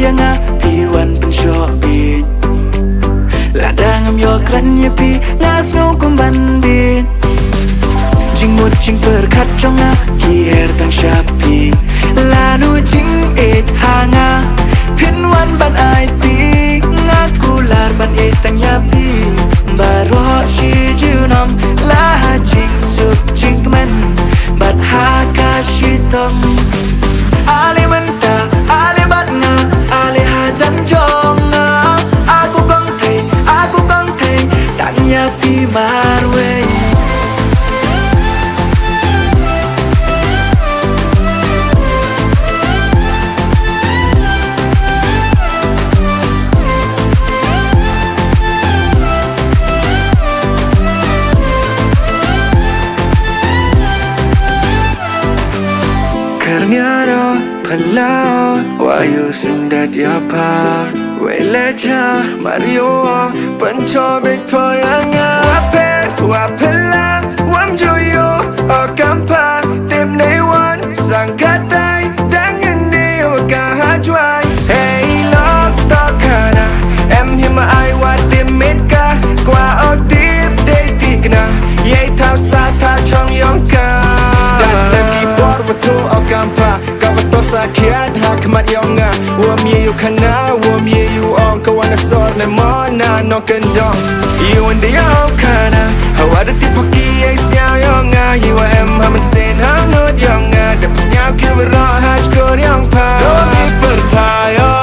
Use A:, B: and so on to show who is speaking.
A: yang piwan pensyobit ladang am yo kran ye pi ngas ngau kumban bin jing mut jing perkat jonga kier tang syapi lanu jing et hanga pin wan ban ai ti ngaku lar ban et tang yapi baro shi junam la jing sup jing men bat haka shitong ale menta ale bat nga ale hajan jonga aku kong thei tang yapi marwe Kerniaro palau wayu sendat yapa welecha mario pencobek toyanga wapela wamjoyo okampa tim newan sangkatai dengan dia kahajwai hey lok tokana em hima ai watim mitka kwa otip datikna yei tau sata chong yongka das lagi bor betul okampa kawato sakiat hakmat yonga wam ye yu kana wam ye yu on kawana sor ne mona no kendong you and the okana hawa de tipoki ai snyao yonga you am hamen sen hanut yonga de snyao kibra haj kor yong pa do mi pertaya